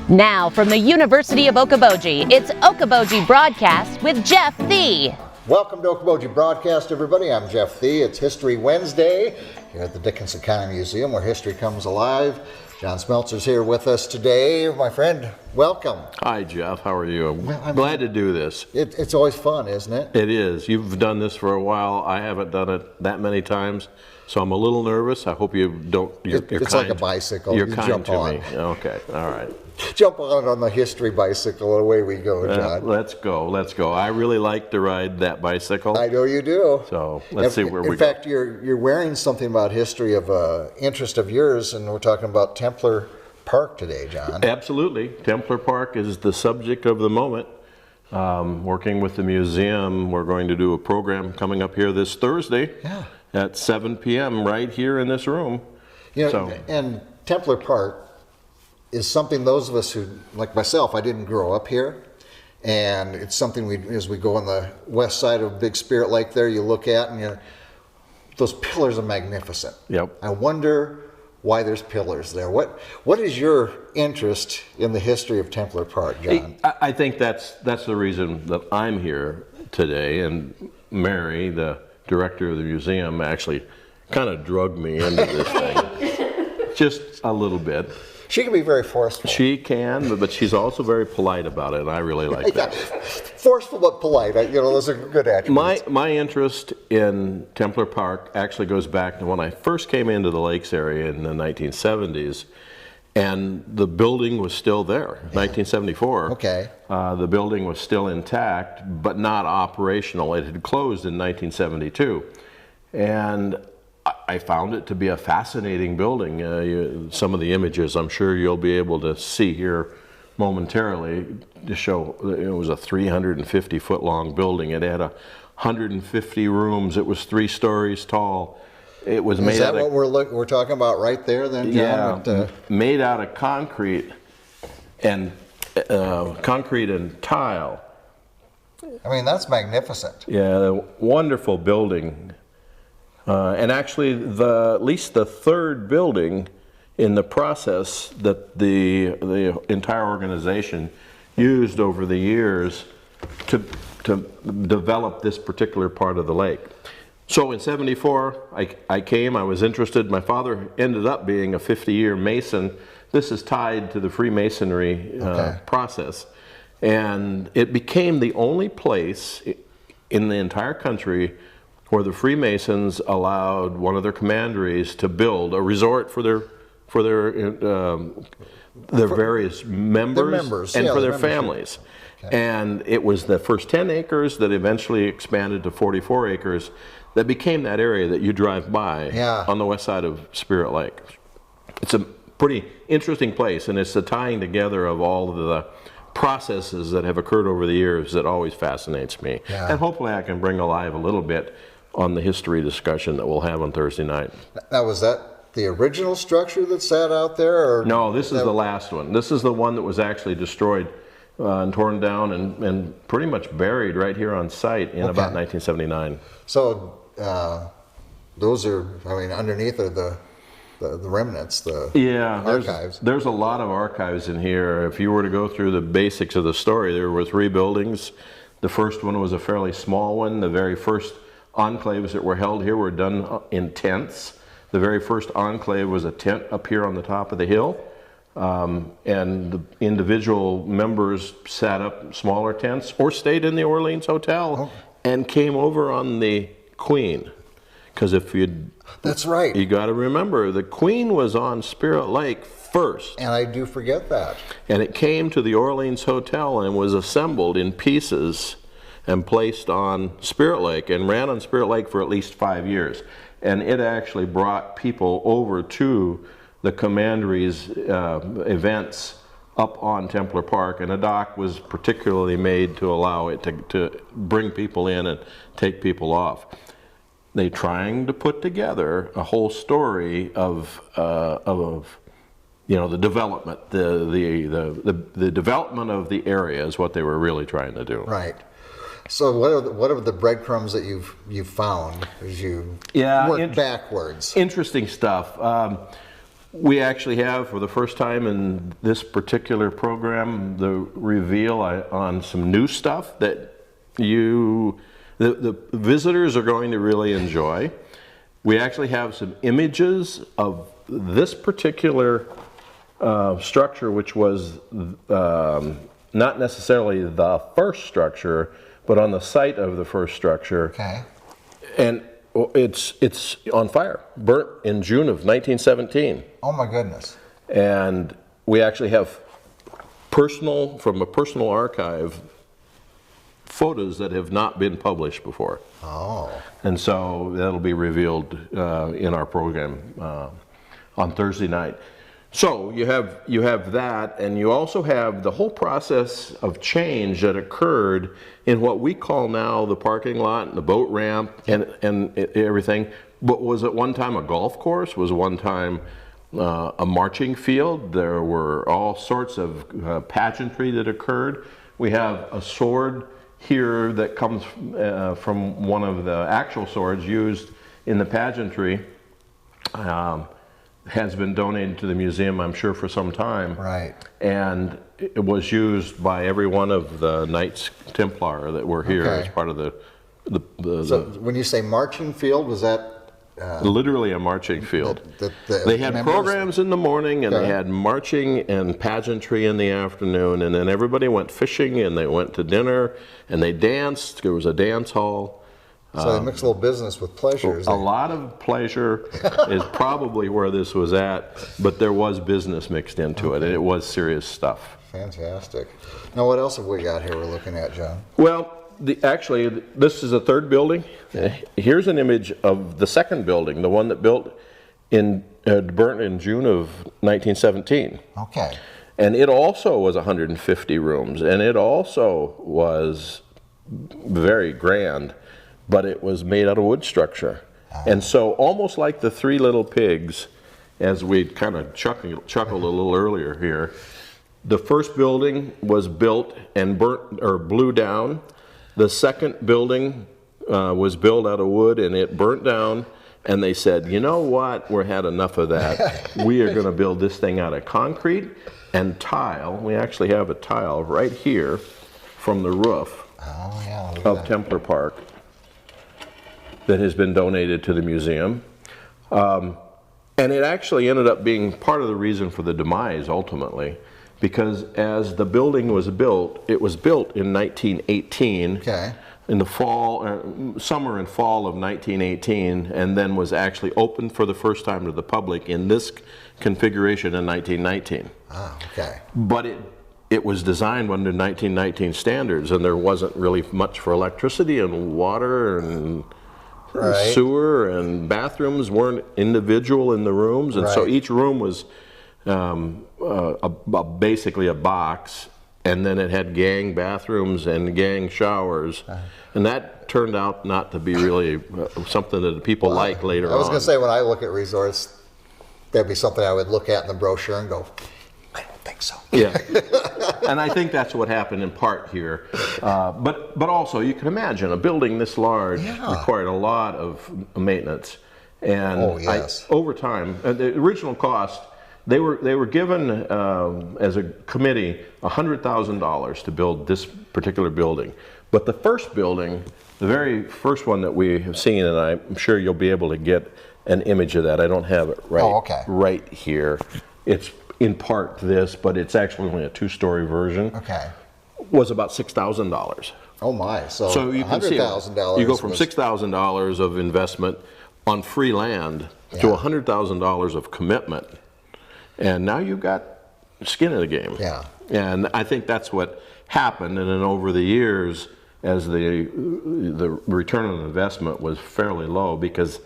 Now from the University of Okoboji, it's Okoboji Broadcast with Jeff Thee. Welcome to Okoboji Broadcast, everybody. I'm Jeff Thee. It's History Wednesday here at the Dickinson County Museum, where history comes alive. John Smeltzer's here with us today. My friend, welcome. Hi, Jeff. How are you? I'm glad to do this. It's always fun, isn't it? It is. You've done this for a while. I haven't done it that many times, so I'm a little nervous. I hope you don't. You're it's kind. Like a bicycle. You're you kind jump to on. me. Okay. All right. Jump on the history bicycle, and away we go, John. Let's go. Let's go. I really like to ride that bicycle. I know you do. So let's see where we go. In fact, you're wearing something about history of interest of yours, and we're talking about Templar Park today, John. Absolutely. Templar Park is the subject of the moment. Working with the museum, we're going to do a program coming up here this Thursday at 7 p.m. right here in this room. You know, and Templar Park is something those of us who, like myself, I didn't grow up here, and it's something as we go on the west side of Big Spirit Lake there, you look at, and those pillars are magnificent. Yep. I wonder why there's pillars there. What is your interest in the history of Templar Park, John? I think that's the reason that I'm here today, and Mary, the director of the museum, actually kind of drugged me into this thing, just a little bit. She can be very forceful. She can, but she's also very polite about it, and I really like that. Forceful but polite, those are good attributes. My interest in Templar Park actually goes back to when I first came into the lakes area in the 1970s, and the building was still there, 1974. Okay. The building was still intact, but not operational. It had closed in 1972. And I found it to be a fascinating building. Some of the images I'm sure you'll be able to see here momentarily to show it was a 350-foot long building. It had 150 rooms. It was 3 stories tall. It was made out of... Is that what we're talking about right there then, John? Yeah, made out of concrete and tile. I mean, that's magnificent. Yeah, a wonderful building. And actually, at least the third building in the process that the entire organization used over the years to develop this particular part of the lake. So in '74, I was interested. My father ended up being a 50-year Mason. This is tied to the Freemasonry process. And it became the only place in the entire country where the Freemasons allowed one of their commanderies to build a resort for their various members and for their families. Okay. And it was the first 10 acres that eventually expanded to 44 acres that became that area that you drive by on the west side of Spirit Lake. It's a pretty interesting place, and it's the tying together of all of the processes that have occurred over the years that always fascinates me. Yeah. And hopefully I can bring alive a little bit on the history discussion that we'll have on Thursday night. Now, was that the original structure that sat out there? Or no, this is the last one. This is the one that was actually destroyed and torn down and pretty much buried right here on site in about 1979. So those are, underneath are the remnants, archives. There's a lot of archives in here. If you were to go through the basics of the story, there were 3 buildings. The first one was a fairly small one. The very first enclaves that were held here were done in tents. The very first enclave was a tent up here on the top of the hill. And the individual members sat up smaller tents or stayed in the Orleans Hotel and came over on the Queen. Because that's right. You got to remember, the Queen was on Spirit Lake first. And I do forget that. And it came to the Orleans Hotel and was assembled in pieces and placed on Spirit Lake and ran on Spirit Lake for at least 5 years. And it actually brought people over to the commandery's events up on Templar Park, and a dock was particularly made to allow it to bring people in and take people off. They trying to put together a whole story of the development, the development of the area is what they were really trying to do. Right. So what are the breadcrumbs that you've found as you work backwards? Interesting stuff. We actually have, for the first time in this particular program, the reveal on some new stuff that the visitors are going to really enjoy. We actually have some images of this particular structure, which was not necessarily the first structure, but on the site of the first structure. Okay. And it's on fire, burnt in June of 1917. Oh my goodness. And we actually have from a personal archive, photos that have not been published before. Oh. And so that'll be revealed in our program on Thursday night. So you have that, and you also have the whole process of change that occurred in what we call now the parking lot and the boat ramp and everything. But was at one time a golf course, was one time a marching field. There were all sorts of pageantry that occurred. We have a sword here that comes from one of the actual swords used in the pageantry. Has been donated to the museum, I'm sure, for some time. Right. And it was used by every one of the Knights Templar that were here as part of the So when you say marching field, was that? Literally a marching field. They had programs in the morning, and they had marching and pageantry in the afternoon, and then everybody went fishing, and they went to dinner, and they danced. There was a dance hall. So they mix a little business with pleasure. A lot of pleasure is probably where this was at, but there was business mixed into it, and it was serious stuff. Fantastic. Now, what else have we got here we're looking at, John? Well, actually, this is a third building. Here's an image of the second building, the one that burnt in June of 1917. Okay. And it also was 150 rooms, and it also was very grand, but it was made out of wood structure. And so almost like the Three Little Pigs, as we kind of chuckled a little earlier here, the first building was built and burnt or blew down. The second building was built out of wood, and it burnt down. And they said, you know what, we had enough of that. We are going to build this thing out of concrete and tile. We actually have a tile right here from the roof of Templar Park that has been donated to the museum. And it actually ended up being part of the reason for the demise ultimately, because as the building was built, it was built in 1918. Okay. In the fall, summer and fall of 1918, and then was actually opened for the first time to the public in this configuration in 1919. Ah, okay. But it was designed under 1919 standards, and there wasn't really much for electricity and water and sewer, and bathrooms weren't individual in the rooms, and so each room was basically a box, and then it had gang bathrooms and gang showers, and that turned out not to be really something that people like later on. I was going to say, when I look at resorts, that'd be something I would look at in the brochure and go, I don't think so. Yeah, and I think that's what happened in part here. But also, you can imagine a building this large required a lot of maintenance, and over time, the original cost, they were given as a committee $100,000 to build this particular building. But the first building, the very first one that we have seen, and I'm sure you'll be able to get an image of that. I don't have it right here. It's in part this, but it's actually only a two-story version. Okay. Was about $6,000. Oh my! So you can see $100,000. You go from $6,000 of investment on free land to $100,000 of commitment, and now you've got skin in the game. Yeah. And I think that's what happened. And then over the years, as the return on investment was fairly low because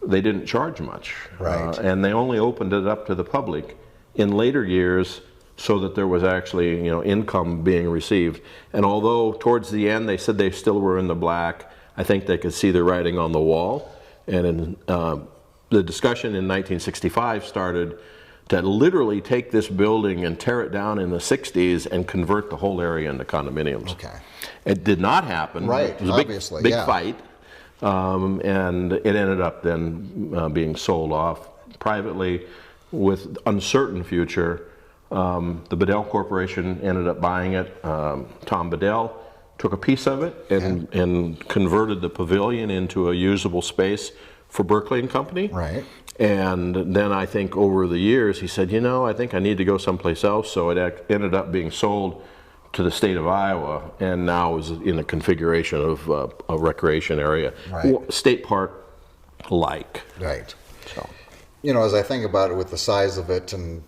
they didn't charge much, and they only opened it up to the public in later years, so that there was actually income being received. And although towards the end they said they still were in the black, I think they could see the writing on the wall. And in, the discussion in 1965 started to literally take this building and tear it down in the 60s and convert the whole area into condominiums. Okay. It did not happen. It was a big fight, and it ended up then being sold off privately. with uncertain future. The Bedell Corporation ended up buying it. Tom Bedell took a piece of it and converted the pavilion into a usable space for Berkeley and Company. Right. And then I think over the years he said, I think I need to go someplace else. So it ended up being sold to the state of Iowa, and now is in a configuration of a recreation area, right. State park like. Right. So, as I think about it with the size of it and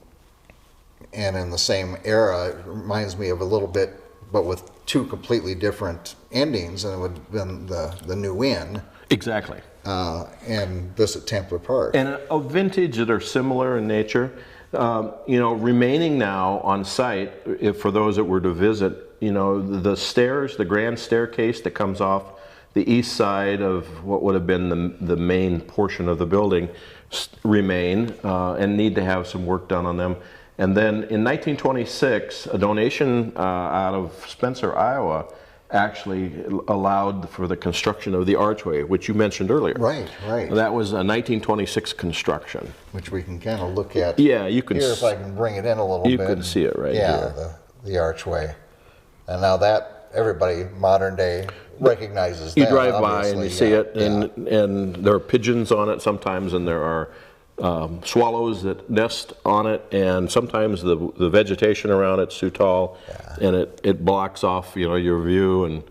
in the same era, it reminds me of a little bit, but with two completely different endings, and it would have been the New Inn. Exactly. And this at Templar Park. And a vintage that are similar in nature. Remaining now on site, if for those that were to visit, the stairs, the grand staircase that comes off the east side of what would have been the main portion of the building remain and need to have some work done on them. And then in 1926, a donation out of Smeltzer, Iowa, actually allowed for the construction of the archway, which you mentioned earlier. Right. That was a 1926 construction. Which we can kind of look at. Yeah, you can. Here, if I can bring it in a little bit. You can see it right here. Yeah, the archway. And now that everybody modern day recognizes that. You drive by and you see it, yeah. and there are pigeons on it sometimes, and there are swallows that nest on it, and sometimes the vegetation around it's too tall, and it blocks off your view, and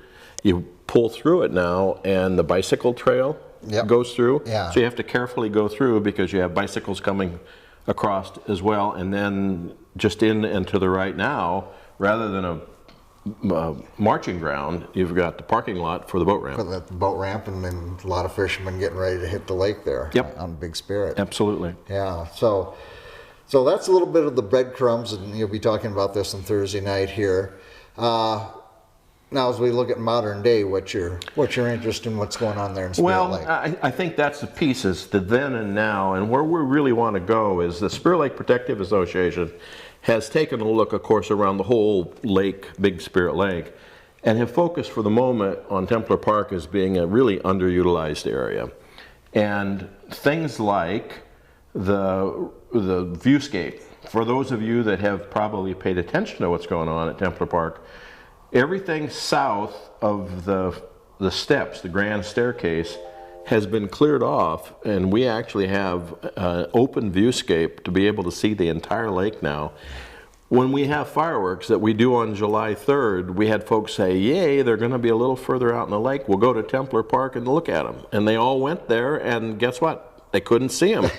you pull through it now, and the bicycle trail goes through. Yeah. So you have to carefully go through because you have bicycles coming across as well, and then just in and to the right now, rather than a marching ground, you've got the parking lot for the boat ramp. For the boat ramp, and then a lot of fishermen getting ready to hit the lake there. Yep. On Big Spirit. Absolutely. Yeah. So that's a little bit of the breadcrumbs, and you'll be talking about this on Thursday night here. Now, as we look at modern day, what's your interest in what's going on there in Spirit Lake? I think that's the pieces, the then and now, and where we really want to go is the Spirit Lake Protective Association has taken a look, of course, around the whole lake, Big Spirit Lake, and have focused for the moment on Templar Park as being a really underutilized area. And things like the viewscape, for those of you that have probably paid attention to what's going on at Templar Park, everything south of the steps, the grand staircase, has been cleared off, and we actually have an open viewscape to be able to see the entire lake now. When we have fireworks that we do on July 3rd, we had folks say, yay, they're going to be a little further out in the lake. We'll go to Templar Park and look at them. And they all went there, and guess what? They couldn't see them.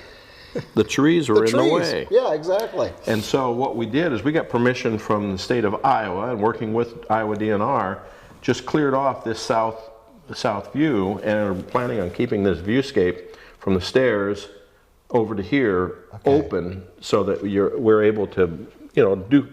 The trees were in the way. Yeah, exactly. And so what we did is we got permission from the state of Iowa, and working with Iowa DNR, just cleared off this south view, and are planning on keeping this viewscape from the stairs over to here open, so that we're able to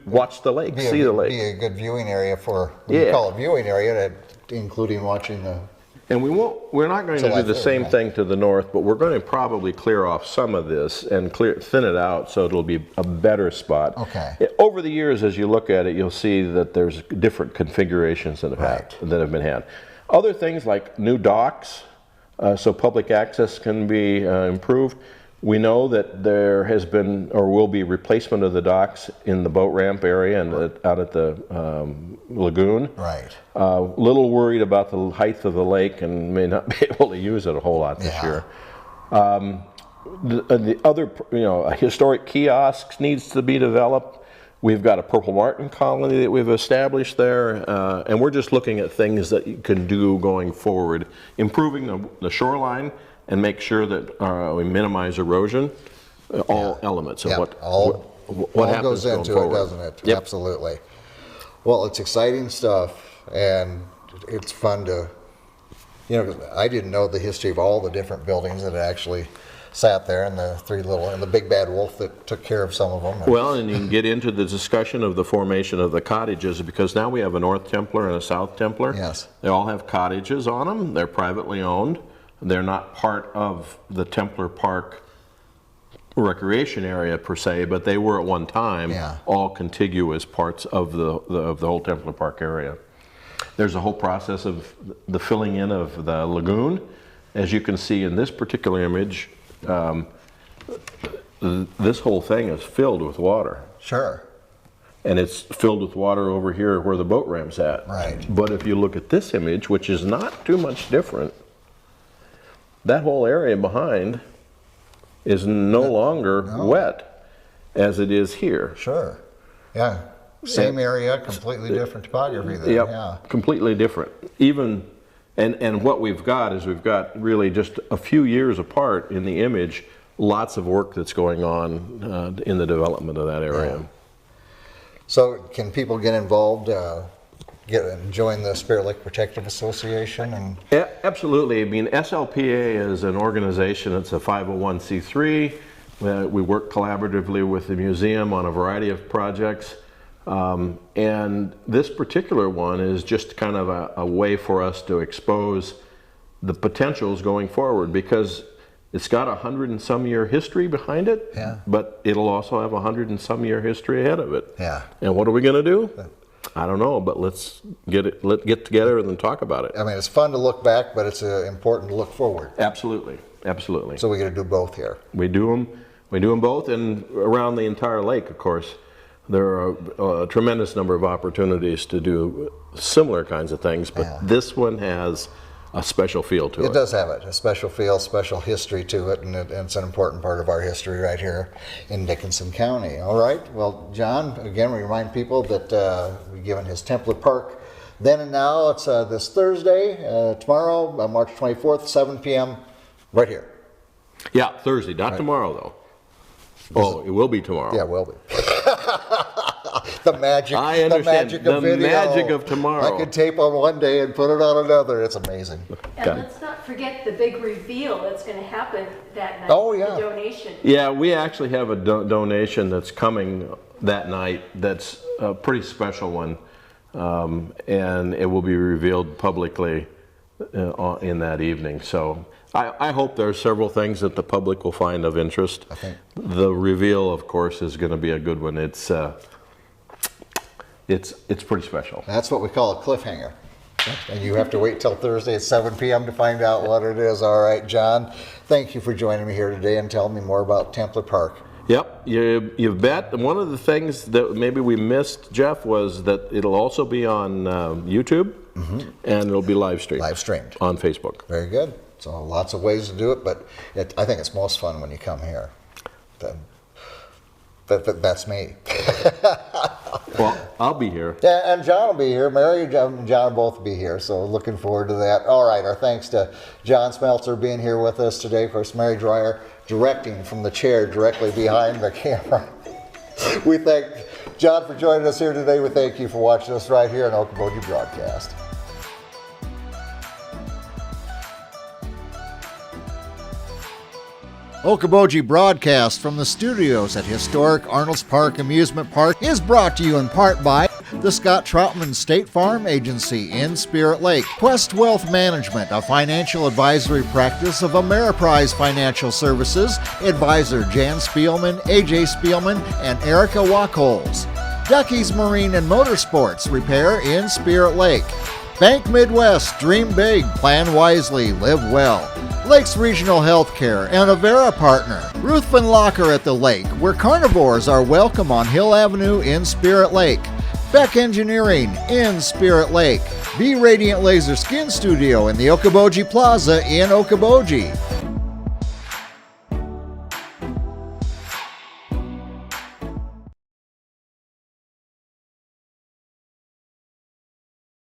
watch the lake, see the lake. Be a good viewing area for, we call it viewing area, including watching the. And we're not going to do the same thing to the north, but we're going to probably clear off some of this and thin it out so it'll be a better spot. Okay. Over the years, as you look at it, you'll see that there's different configurations that have been had. Other things like new docks, so public access can be improved. We know that there has been or will be replacement of the docks in the boat ramp area and out at the lagoon. Right. Little worried about the height of the lake and may not be able to use it a whole lot this year. The other, a historic kiosk needs to be developed. We've got a Purple Martin colony that we've established there, and we're just looking at things that you can do going forward, improving the shoreline and make sure that we minimize erosion, all elements of what happens goes into going forward. It, doesn't it? Yep. Absolutely. Well, it's exciting stuff, and it's fun to, 'cause I didn't know the history of all the different buildings that actually sat there, and the big bad wolf that took care of some of them. Well, and you can get into the discussion of the formation of the cottages, because now we have a North Templar and a South Templar. Yes. They all have cottages on them. They're privately owned. They're not part of the Templar Park recreation area per se, but they were at one time all contiguous parts of the whole Templar Park area. There's a whole process of the filling in of the lagoon. As you can see in this particular image, this whole thing is filled with water. Sure. And it's filled with water over here where the boat ramp's at. Right. But if you look at this image, which is not too much different, that whole area behind is no longer wet as it is here. Sure. Yeah. Same area, completely different topography there. Yep, Yeah. completely different. Even, and what we've got is we've got really just a few years apart in the image, lots of work that's going on in the development of that area. Yeah. So can people get involved, join the Spirit Lake Protective Association? And Yeah, absolutely. I mean, SLPA is an organization. It's a 501c3. We work collaboratively with the museum on a variety of projects. And this particular one is just kind of a way for us to expose the potentials going forward, because it's got 100 and some year history behind it, Yeah. but it'll also have 100 and some year history ahead of it. Yeah. And what are we going to do? I don't know, but let's get together and talk about it. I mean, it's fun to look back, but it's important to look forward. Absolutely, absolutely. So we got to do both here. We do them both, and around the entire lake, of course, there are a tremendous number of opportunities to do similar kinds of things, but this one has a special feel to it. It does have a special feel, special history to it, and it's an important part of our history right here in Dickinson County. All right, well, John, again, we remind people that we've given his Templar Park then and now. It's this Thursday, tomorrow, March 24th, 7 p.m., right here. Yeah, Thursday, not tomorrow, though. Oh, it will be tomorrow. Yeah, it will be. The magic, I understand. the magic of video. The magic of tomorrow. I could tape on one day and put it on another. It's amazing. And let's not forget the big reveal that's going to happen that night. Oh, yeah. The donation. Yeah, we actually have a donation that's coming that night that's a pretty special one, and it will be revealed publicly in that evening. So I hope there are several things that the public will find of interest. I think the reveal, of course, is going to be a good one. It's pretty special. that's what we call a cliffhanger. And you have to wait till Thursday at 7 p.m. to find out what it is. All right, John, thank you for joining me here today and telling me more about Templar Park. Yep, you bet. And one of the things that maybe we missed, Jeff, was that it'll also be on YouTube, and it'll be live streamed. Live streamed. On Facebook. Very good. So lots of ways to do it, but I think it's most fun when you come here. That's me. Well, I'll be here. Yeah, and John will be here. Mary and John will both be here, so looking forward to that. All right, our thanks to John Smeltzer being here with us today. Of course, Mary Dreyer directing from the chair directly behind the camera. We thank John for joining us here today. We thank you for watching us right here on Okoboji Broadcast. Okoboji Broadcast from the studios at historic Arnold's Park Amusement Park is brought to you in part by the Scott Troutman State Farm Agency in Spirit Lake, Quest Wealth Management, a financial advisory practice of Ameriprise Financial Services, advisor Jan Spielman, AJ Spielman, and Erica Wachholz, Ducky's Marine and Motorsports Repair in Spirit Lake, Bank Midwest, dream big, plan wisely, live well. Lakes Regional Healthcare and Avera Partner. Ruthven Locker at the Lake, where carnivores are welcome on Hill Avenue in Spirit Lake. Beck Engineering in Spirit Lake. Be Radiant Laser Skin Studio in the Okoboji Plaza in Okoboji.